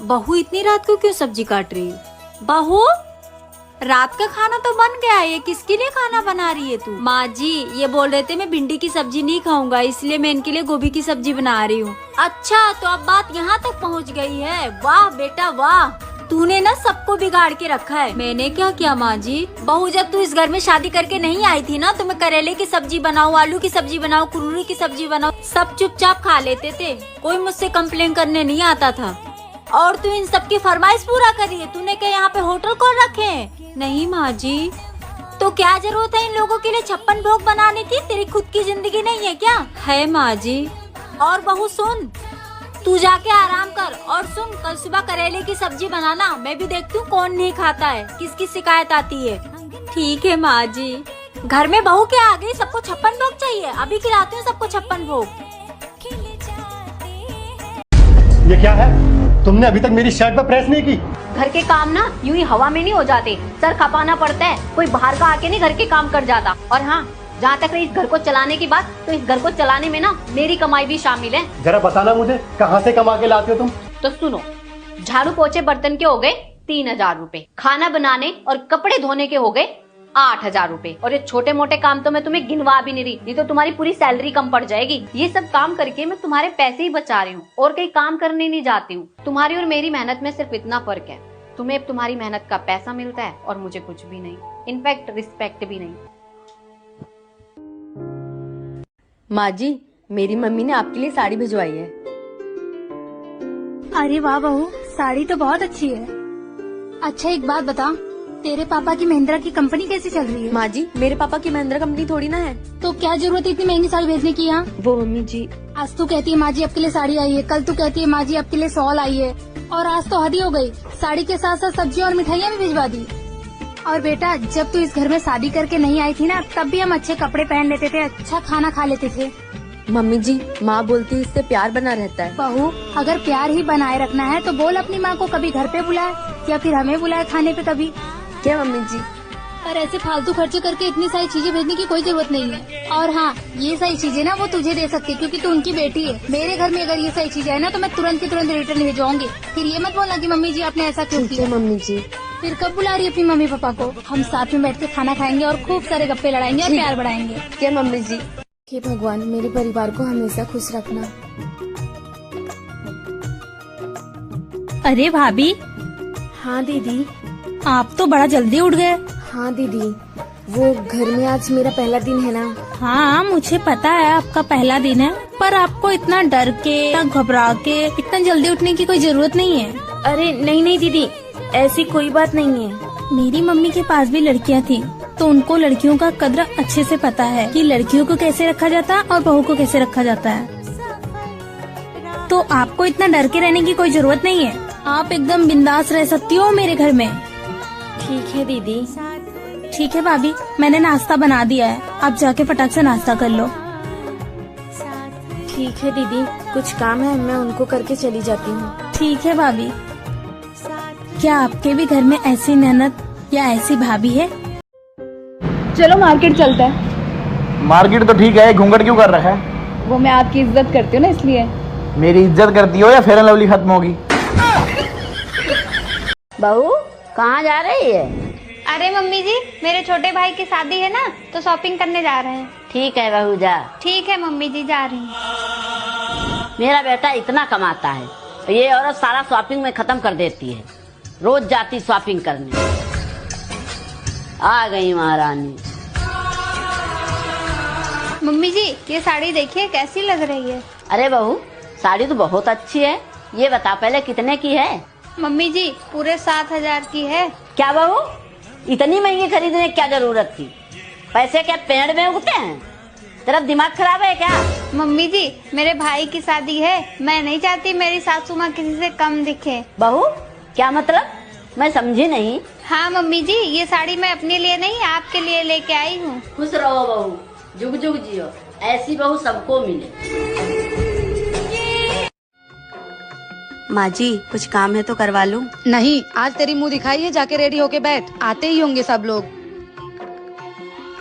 बहू इतनी रात को क्यों सब्जी काट रही है? बहू, रात का खाना तो बन गया है, किसके लिए खाना बना रही है तू? माँ जी ये बोल रहे थे मैं भिंडी की सब्जी नहीं खाऊंगा, इसलिए मैं इनके लिए गोभी की सब्जी बना रही हूँ। अच्छा तो अब बात यहाँ तक पहुँच गई है। वाह बेटा वाह, तूने ना सबको बिगाड़ के रखा है। मैंने क्या किया माँ जी? बहू जब तू इस घर में शादी करके नहीं आई थी ना, तो मैं करेले की सब्जी बनाऊँ, आलू की सब्जी बनाऊँ, कुरमुरी की सब्जी बनाऊँ, सब चुपचाप खा लेते थे, कोई मुझसे कंप्लेन करने नहीं आता था। और तू इन सबकी फरमाइश पूरा करी है। तूने क्या यहाँ पे होटल खोल रखे हैं? नहीं माँ जी। तो क्या जरूरत है इन लोगों के लिए 56 भोग बनाने की? तेरी खुद की जिंदगी नहीं है क्या? है माँ जी। और बहू सुन, तू जाके आराम कर, और सुन कल सुबह करेले की सब्जी बनाना, मैं भी देखती हूँ कौन नहीं खाता है, किसकी शिकायत आती है। ठीक है माँ जी। घर में बहू क्या आ गई, सबको 56 भोग चाहिए? अभी खिलाती हूँ सबको 56 भोग। ये क्या है? तुमने अभी तक मेरी शर्ट पर प्रेस नहीं की। घर के काम ना यूं ही हवा में नहीं हो जाते, सर खपाना पड़ता है। कोई बाहर का आके नहीं घर के काम कर जाता। और हाँ, जहाँ तक रही इस घर को चलाने की बात, तो इस घर को चलाने में ना मेरी कमाई भी शामिल है। जरा बताना मुझे, कहाँ से कमा के लाते हो तुम? तो सुनो, झाड़ू पोछे बर्तन के हो गए 3000 रूपए, खाना बनाने और कपड़े धोने के हो गए 8000 रूपए, और ये छोटे मोटे काम तो मैं तुम्हें गिनवा भी नहीं रही, नहीं तो तुम्हारी पूरी सैलरी कम पड़ जाएगी। ये सब काम करके मैं तुम्हारे पैसे ही बचा रही हूँ, और कहीं काम करने नहीं जाती हूँ। तुम्हारी और मेरी मेहनत में सिर्फ इतना फर्क है, तुम्हें अब तुम्हारी मेहनत का पैसा मिलता है और मुझे कुछ भी नहीं, इनफैक्ट रिस्पेक्ट भी नहीं। माँ जी, मेरी मम्मी ने आपके लिए साड़ी भिजवाई है। अरे वाह बहू, साड़ी तो बहुत अच्छी है। अच्छा एक बात बता, तेरे पापा की महिंद्रा की कंपनी कैसी चल रही है? माँ जी, मेरे पापा की महिंद्रा कंपनी थोड़ी ना है। तो क्या जरूरत है इतनी महंगी साड़ी भेजने की? यहाँ वो मम्मी जी, आज तू कहती है माँ जी आपके लिए साड़ी आई है, कल तू कहती है माँ जी आपके लिए शॉल आई है, और आज तो हद ही हो गई, साड़ी के साथ साथ सब्जी और मिठाइयाँ भी भिजवा दी। और बेटा, जब तू इस घर में शादी करके नहीं आई थी ना, तब भी हम अच्छे कपड़े पहन लेते थे, अच्छा खाना खा लेते थे। मम्मी जी, माँ बोलती है इससे प्यार बना रहता है। बहू, अगर प्यार ही बनाए रखना है तो बोल अपनी माँ को कभी घर पे बुलाए, या फिर हमें बुलाए खाने पे कभी। क्या मम्मी जी? पर ऐसे फालतू खर्चे करके इतनी सारी चीजें भेजने की कोई जरूरत नहीं है। और हाँ, ये सारी चीजें ना वो तुझे दे सकती है, क्योंकि तू उनकी बेटी है। मेरे घर में अगर ये सारी चीजें है ना, तो मैं तुरंत की तुरंत रिटर्न भेजवाऊंगी। फिर ये मत बोलना कि मम्मी जी आपने ऐसा क्यों किया। मम्मी जी, फिर कब बुला रही है अपनी मम्मी पापा को? हम साथ में बैठ के खाना खाएंगे और खूब सारे गप्पे लड़ाएंगे और प्यार बढ़ाएंगे। क्या मम्मी जी? हे भगवान, मेरे परिवार को हमेशा खुश रखना। अरे भाभी। हाँ दीदी। आप तो बड़ा जल्दी उठ गए। हाँ दीदी, वो घर में आज मेरा पहला दिन है ना। हाँ मुझे पता है आपका पहला दिन है, पर आपको इतना डर के, इतना घबरा के, इतना जल्दी उठने की कोई जरूरत नहीं है। अरे नहीं नहीं दीदी, ऐसी कोई बात नहीं है। मेरी मम्मी के पास भी लड़कियाँ थी, तो उनको लड़कियों का कद्र अच्छे से पता है कि लड़कियों को कैसे रखा जाता है और बहू को कैसे रखा जाता है। तो आपको इतना डर के रहने की कोई जरूरत नहीं है, आप एकदम बिंदास रह सकती हो मेरे घर में। ठीक है दीदी। ठीक है भाभी, मैंने नाश्ता बना दिया है, आप जाके फटाक से नाश्ता कर लो। ठीक है दीदी, कुछ काम है, मैं उनको करके चली जाती हूँ। ठीक है भाभी। क्या आपके भी घर में ऐसी ननद या ऐसी भाभी है? चलो मार्केट चलते हैं। मार्केट तो ठीक है, घूंघट क्यों कर रहा है? वो मैं आपकी इज्जत करती हूँ ना, इसलिए। मेरी इज्जत करती हो या फेयर एंड लवली खत्म होगी? बहू कहाँ जा रही है? अरे मम्मी जी, मेरे छोटे भाई की शादी है ना, तो शॉपिंग करने जा रहे हैं। ठीक है बहू जा। ठीक है मम्मी जी, जा रही हूँ। मेरा बेटा इतना कमाता है, ये औरत सारा शॉपिंग में खत्म कर देती है, रोज जाती शॉपिंग करने। आ गई महारानी। मम्मी जी ये साड़ी देखिए कैसी लग रही है। अरे बहू, साड़ी तो बहुत अच्छी है, ये बता पहले कितने की है? मम्मी जी पूरे 7000 की है। क्या बहू, इतनी महंगी खरीदने की क्या जरूरत थी? पैसे क्या पेड़ में उगते हैं? तेरा दिमाग खराब है क्या? मम्मी जी मेरे भाई की शादी है, मैं नहीं चाहती मेरी सासू माँ किसी से कम दिखे। बहू क्या मतलब, मैं समझी नहीं। हाँ मम्मी जी, ये साड़ी मैं अपने लिए नहीं आपके लिए लेके आई हूँ। खुश रहो बहू, जुग जुग जियो, ऐसी बहू सबको मिले। माँ जी, कुछ काम है तो करवा लूं? नहीं, आज तेरी मुंह दिखाई है, जाके रेडी होके बैठ, आते ही होंगे सब लोग।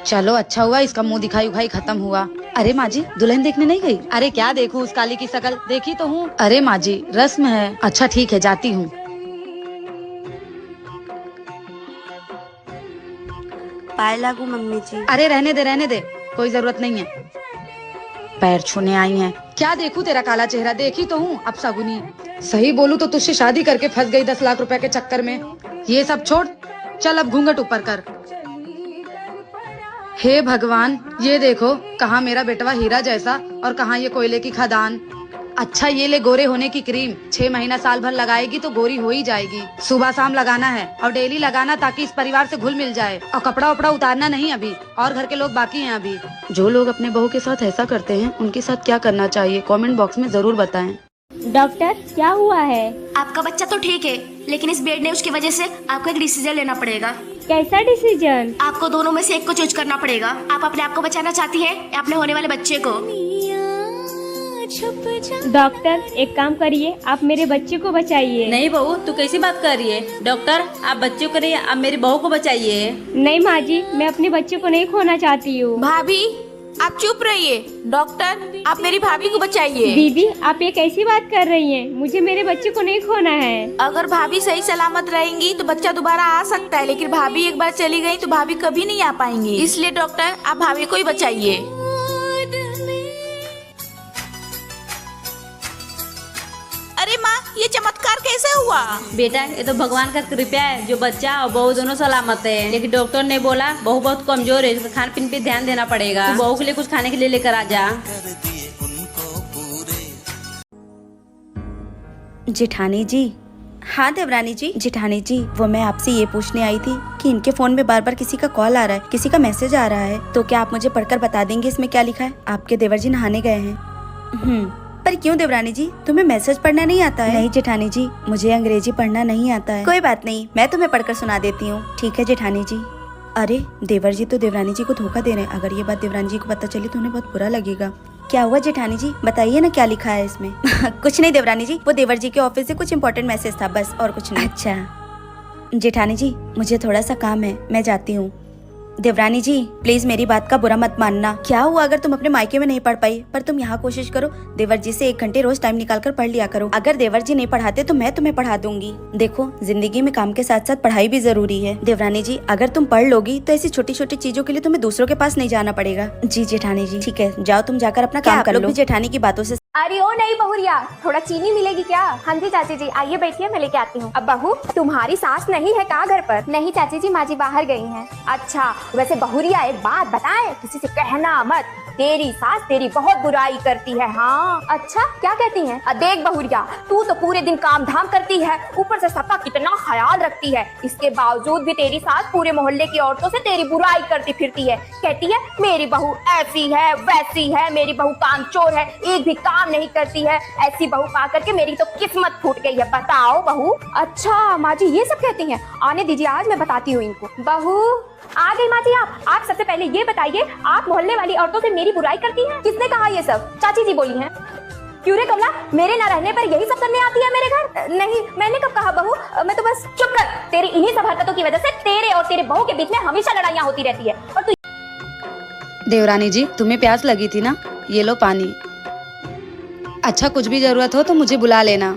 चलो अच्छा हुआ इसका मुंह दिखाई उखाई खत्म हुआ, अरे माँ जी, दुल्हन देखने नहीं गई? अरे क्या देखूं, उस काली की शकल देखी तो हूँ। अरे माँ जी, रस्म है। अच्छा ठीक है, जाती हूँ। पाए लागू मम्मी जी। अरे रहने दे, कोई जरूरत नहीं है। पैर छूने आई हैं। क्या देखूं तेरा काला चेहरा, देखी तो हूँ अब सगुनी। सही बोलूं तो तुझसे शादी करके फंस गई 10 लाख रुपए के चक्कर में। ये सब छोड़, चल अब घूंघट ऊपर कर। हे भगवान, ये देखो, कहाँ मेरा बेटवा हीरा जैसा और कहाँ ये कोयले की खदान। अच्छा ये ले गोरे होने की क्रीम, 6 महीना साल भर लगाएगी तो गोरी हो ही जाएगी। सुबह शाम लगाना है और डेली लगाना, ताकि इस परिवार से घुल मिल जाए। और कपड़ा उपड़ा उतारना नहीं अभी, और घर के लोग बाकी हैं अभी। जो लोग अपने बहू के साथ ऐसा करते हैं, उनके साथ क्या करना चाहिए, कमेंट बॉक्स में जरूर बताएं। डॉक्टर क्या हुआ है? आपका बच्चा तो ठीक है, लेकिन इस बेड न्यूज की वजह से आपको एक डिसीजन लेना पड़ेगा। कैसा डिसीजन? आपको दोनों में से एक को चूज करना पड़ेगा। आप अपने आप को बचाना चाहती हैं या अपने होने वाले बच्चे को? डॉक्टर एक काम करिए, आप मेरे बच्चे को बचाइए। नहीं बहू, तू कैसी बात कर रही है? डॉक्टर आप बच्चों को नहीं, आप मेरी बहू को बचाइए। नहीं माँ जी, मैं अपने बच्चे को नहीं खोना चाहती हूँ। भाभी आप चुप रहिए। डॉक्टर आप मेरी भाभी को बचाइए। दीदी आप ये कैसी बात कर रही हैं? मुझे मेरे बच्चे को नहीं खोना है। अगर भाभी सही सलामत रहेंगी तो बच्चा दोबारा आ सकता है, लेकिन भाभी एक बार चली गई तो भाभी कभी नहीं आ पाएंगी। इसलिए डॉक्टर आप भाभी को ही बचाइए। अरे माँ, ये चमत्कार कैसे हुआ? बेटा ये तो भगवान का कृपा है, जो बच्चा और बहू दोनों सलामत है। लेकिन डॉक्टर ने बोला बहू बहुत कमजोर है, इसका खान पीन पे ध्यान देना पड़ेगा। तो बहू के लिए कुछ खाने के लिए लेकर आ जा। जेठानी जी। हाँ देवरानी जी। जेठानी जी, वो मैं आपसे ये पूछने आई थी कि इनके फोन में बार बार किसी का कॉल आ रहा है, किसी का मैसेज आ रहा है, तो क्या आप मुझे पढ़कर बता देंगे इसमें क्या लिखा है? आपके देवर जी नहाने गए हैं। पर क्यों देवरानी जी, तुम्हें मैसेज पढ़ना नहीं आता है? नहीं जेठानी जी, मुझे अंग्रेजी पढ़ना नहीं आता है। कोई बात नहीं, मैं तुम्हें पढ़कर सुना देती हूँ। ठीक है जेठानी जी। अरे देवर जी तो देवरानी जी को धोखा दे रहे हैं। अगर ये बात देवरानी जी को पता चली तो उन्हें बहुत बुरा लगेगा। क्या हुआ जेठानी जी, बताइए ना क्या लिखा है इसमें। कुछ नहीं देवरानी जी, वो देवर जी के ऑफिस से कुछ इम्पोर्टेंट मैसेज था, बस और कुछ नहीं। अच्छा जेठानी जी, मुझे थोड़ा सा काम है, मैं जाती हूँ। देवरानी जी प्लीज मेरी बात का बुरा मत मानना। क्या हुआ अगर तुम अपने मायके में नहीं पढ़ पाई, पर तुम यहाँ कोशिश करो, देवर जी से 1 घंटे रोज टाइम निकाल कर पढ़ लिया करो। अगर देवर जी नहीं पढ़ाते तो मैं तुम्हें पढ़ा दूंगी। देखो जिंदगी में काम के साथ साथ पढ़ाई भी जरूरी है। देवरानी जी अगर तुम पढ़ लोगी तो ऐसी छोटी छोटी चीजों के लिए तुम्हें दूसरों के पास नहीं जाना पड़ेगा। जी जेठानी जी ठीक है, जाओ तुम जाकर अपना काम कर लो। जेठानी की बातों से अरे ओ नहीं बहुरिया, थोड़ा चीनी मिलेगी क्या? हाँ जी चाची जी, आइए बैठिए, मैं लेके आती हूँ। अब बहू तुम्हारी सास नहीं है क्या घर पर? नहीं चाची जी, माँ जी बाहर गई हैं। अच्छा वैसे बहुरिया एक बात बताए, किसी से कहना मत, तेरी सास तेरी बहुत बुराई करती है। हाँ अच्छा क्या कहती है? देख बहुरिया, तू तो पूरे दिन काम धाम करती है, ऊपर से सबका कितना ख्याल रखती है, इसके बावजूद भी तेरी सास पूरे मोहल्ले की औरतों से तेरी बुराई करती फिरती है। कहती है मेरी बहू ऐसी है वैसी है, मेरी बहू कामचोर है, एक भी काम नहीं करती है। ऐसी बहू पा करके मेरी तो किस्मत फूट गई है। बताओ बहू। अच्छा माँ जी ये सब कहती हैं? आने दीजिए, आज मैं बताती हूँ इनको। बहू आ गई माँ जी। आप सबसे पहले ये बताइए, आप मोहल्ले वाली औरतों से मेरी बुराई करती हैं? किसने कहा ये सब? चाची जी बोली हैं। क्यों रे कमला, मेरे न रहने पर यही सब करने आती है मेरे घर? नहीं मैंने कब कहा बहू, मैं तो बस। चुप कर, तेरी इन्हीं सब हरकतों की वजह से तेरे और तेरे बहू के बीच में हमेशा लड़ाइयाँ होती रहती है। और तू देवरानी जी तुम्हें प्यास लगी थी ना, ये लो पानी। अच्छा कुछ भी जरूरत हो तो मुझे बुला लेना।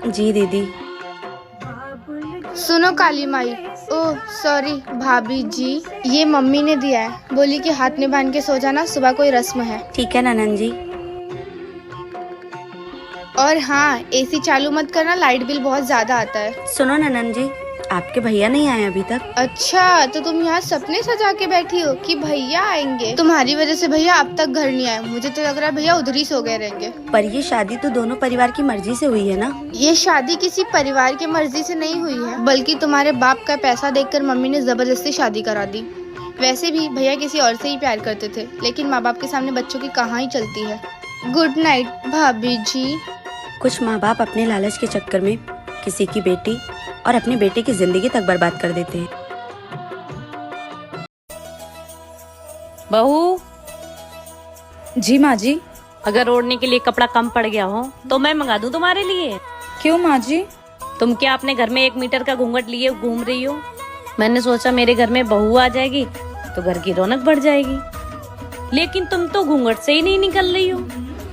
जी दीदी। सुनो काली माई, ओह सॉरी भाभी जी, ये मम्मी ने दिया है, बोली कि हाथ में बांध के सो जाना, सुबह कोई रस्म है। ठीक है ननन जी। और हाँ एसी चालू मत करना, लाइट बिल बहुत ज्यादा आता है। सुनो ननन जी, आपके भैया नहीं आए अभी तक? अच्छा तो तुम यहाँ सपने सजा के बैठी हो कि भैया आएंगे? तुम्हारी वजह से भैया अब तक घर नहीं आए, मुझे तो लग रहा है भैया उधर ही सो गए रहेंगे। पर ये शादी तो दोनों परिवार की मर्जी से हुई है ना? ये शादी किसी परिवार की मर्जी से नहीं हुई है, बल्कि तुम्हारे बाप का पैसा देखकर मम्मी ने जबरदस्ती शादी करा दी। वैसे भी भैया किसी और से ही प्यार करते थे, लेकिन माँ बाप के सामने बच्चों की कहाँ ही चलती है। गुड नाइट भाभी जी। कुछ माँ बाप अपने लालच के चक्कर में किसी की बेटी और अपने बेटे की जिंदगी तक बर्बाद कर देते हैं। बहू। जी माँ जी। अगर ओढ़ने के लिए कपड़ा कम पड़ गया हो तो मैं मंगा दूं तुम्हारे लिए। क्यों माँ जी? तुम क्या अपने घर में 1 मीटर का घूंघट लिए घूम रही हो? मैंने सोचा मेरे घर में बहू आ जाएगी तो घर की रौनक बढ़ जाएगी। लेकिन तुम तो घूंघट से ही नहीं निकल रही हो।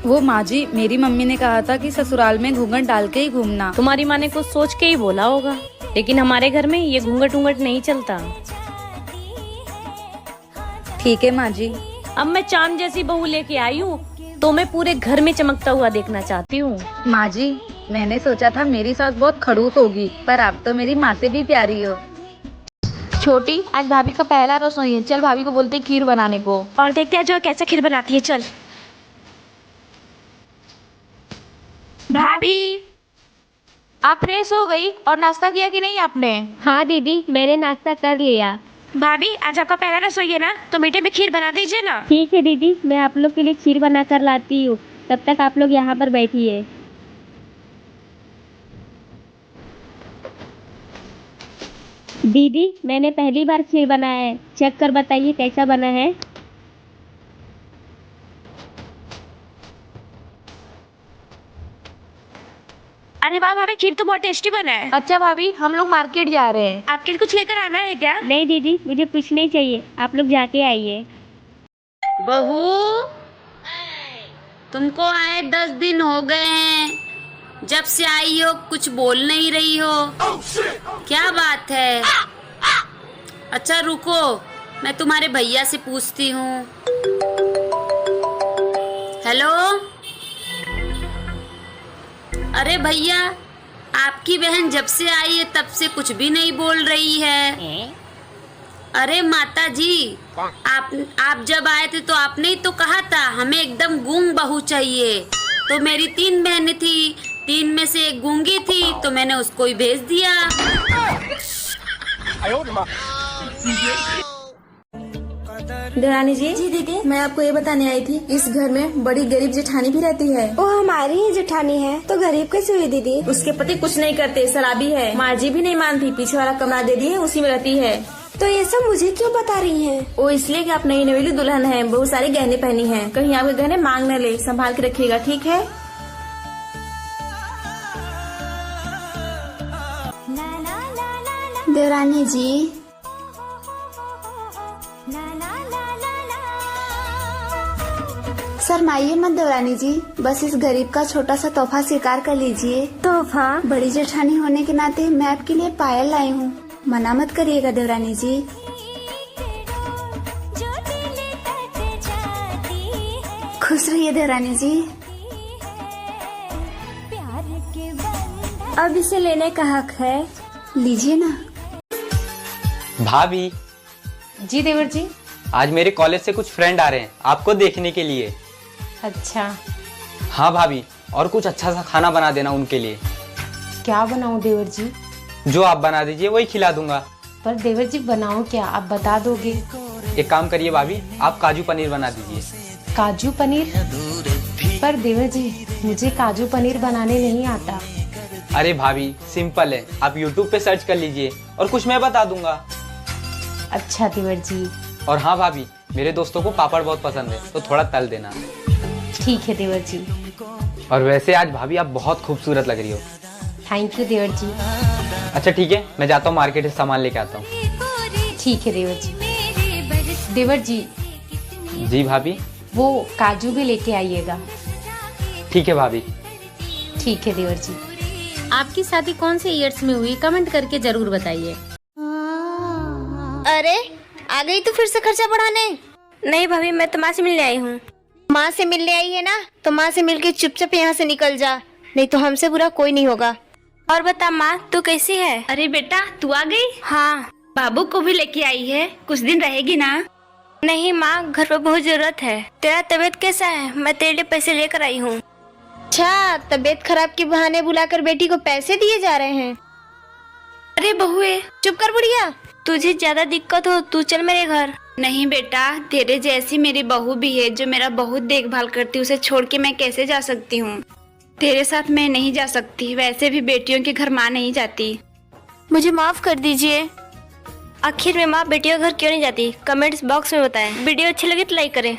वो माँ जी, मेरी मम्मी ने कहा था कि ससुराल में घूंघट डाल के ही घूमना। तुम्हारी माँ ने कुछ सोच के ही बोला होगा, लेकिन हमारे घर में ये घूंघट उंगट नहीं चलता। ठीक है माँ जी। अब मैं चांद जैसी बहू लेके आई हूँ, तो मैं पूरे घर में चमकता हुआ देखना चाहती हूँ। माँ जी, मैंने सोचा था मेरी सास बहुत खड़ूस होगी, पर आप तो मेरी माँ से भी प्यारी हो। छोटी, आज भाभी का पहला रसोई है, चल भाभी को बोलते खीर बनाने को। और देखते हैं जो कैसे खीर बनाती है। चल भाभी, आप फ्रेश हो गई और नाश्ता किया कि नहीं आपने? हाँ दीदी, मैंने नाश्ता कर लिया। भाभी, आज आपका पहला रसोई है ना, तो मीठे में खीर बना दीजिए ना। ठीक है दीदी, मैं आप लोग के लिए खीर बना कर लाती हूँ। तब तक आप लोग यहाँ पर बैठिए। दीदी, मैंने पहली बार खीर बनाया है, चेक कर बताइए कैसा बना है। अरे वाह भाभी, खीर तो बहुत टेस्टी बना है। अच्छा भाभी, हम लोग मार्केट जा रहे हैं। आपके लिए कुछ लेकर आना है क्या? नहीं दीदी, मुझे कुछ नहीं चाहिए, आप लोग जाके आइए। बहू, तुमको आए 10 दिन हो गए हैं, जब से आई हो कुछ बोल नहीं रही हो। क्या बात है? अच्छा रुको, मैं तुम्हारे भैया से पूछती हूँ। हेलो, अरे भैया, आपकी बहन जब से आई है तब से कुछ भी नहीं बोल रही है। अरे माता जी, आप जब आए थे तो आपने ही तो कहा था हमें एकदम गूंग बहू चाहिए। तो मेरी 3 बहनें थी, 3 में से एक गूंगी थी, तो मैंने उसको ही भेज दिया। देवरानी जी। जी दीदी, मैं आपको ये बताने आई थी, इस घर में बड़ी गरीब जेठानी भी रहती है। वो हमारी ही जेठानी है, तो गरीब कैसे हुई दीदी? उसके पति कुछ नहीं करते, शराबी है। माँ जी भी नहीं मानती, पीछे वाला कमरा दे दिए, उसी में रहती है। तो ये सब मुझे क्यों बता रही हैं? वो इसलिए कि आप नई नवेली दुल्हन है, बहुत सारे गहने पहनी हैं, कहीं आपके गहने मांग न ले, संभाल के रखिएगा, ठीक है? देवरानी जी, शर्माइए मत देवरानी जी, बस इस गरीब का छोटा सा तोहफा स्वीकार कर लीजिए। तोहफा? बड़ी जेठानी होने के नाते मैं आपके लिए पायल लाई हूँ, मना मत करिएगा देवरानी जी। खुश रहिए देवरानी जी। अब इसे लेने का हक है, लीजिए ना। भाभी। जी देवर जी। आज मेरे कॉलेज से कुछ फ्रेंड आ रहे हैं आपको देखने के लिए। अच्छा। हाँ भाभी, और कुछ अच्छा सा खाना बना देना उनके लिए। क्या बनाऊं देवर जी? जो आप बना दीजिए वही खिला दूंगा। पर देवर जी बनाऊं क्या, आप बता दोगे? एक काम करिए भाभी, आप काजू पनीर बना दीजिए। काजू पनीर? पर देवर जी, मुझे काजू पनीर बनाने नहीं आता। अरे भाभी, सिंपल है, आप YouTube पे सर्च कर लीजिए और कुछ मैं बता दूंगा। अच्छा देवर जी। और हाँ भाभी, मेरे दोस्तों को पापड़ बहुत पसंद है, तो थोड़ा तल देना। ठीक है देवर जी। और वैसे आज भाभी आप बहुत खूबसूरत लग रही हो। थैंक यू देवर जी। अच्छा ठीक है, मैं जाता हूँ मार्केट से सामान लेके आता हूँ। ठीक है देवर जी। देवर जी। जी भाभी। वो काजू भी लेके आइएगा। ठीक है भाभी। ठीक है देवर जी। आपकी शादी कौन से ईयर्स में हुई, कमेंट करके जरूर बताइए। अरे आ गई तो फिर से खर्चा बढ़ाने? नहीं भाभी, मैं तो माँ से मिलने आई हूँ। माँ से मिलने आई है ना, तो माँ से मिलके चुपचाप यहाँ से निकल जा, नहीं तो हमसे बुरा कोई नहीं होगा। और बता माँ, तू कैसी है? अरे बेटा, तू आ गई? हाँ। बाबू को भी लेके आई है, कुछ दिन रहेगी ना? नहीं माँ, घर पर बहुत जरूरत है। तेरा तबीयत कैसा है? मैं तेरे लिए पैसे लेकर आई हूँ। अच्छा, तबीयत खराब के बहाने बुलाकर बेटी को पैसे दिए जा रहे हैं? अरे बहुए, चुप कर बुढ़िया, तुझे ज्यादा दिक्कत हो तू चल मेरे घर। नहीं बेटा, तेरे जैसी मेरी बहू भी है जो मेरा बहुत देखभाल करती है, उसे छोड़ के मैं कैसे जा सकती हूँ? तेरे साथ मैं नहीं जा सकती, वैसे भी बेटियों के घर माँ नहीं जाती। मुझे माफ कर दीजिए। आखिर में माँ बेटियों के घर क्यों नहीं जाती? कमेंट्स बॉक्स में बताएं। वीडियो अच्छी लगी तो लाइक करें।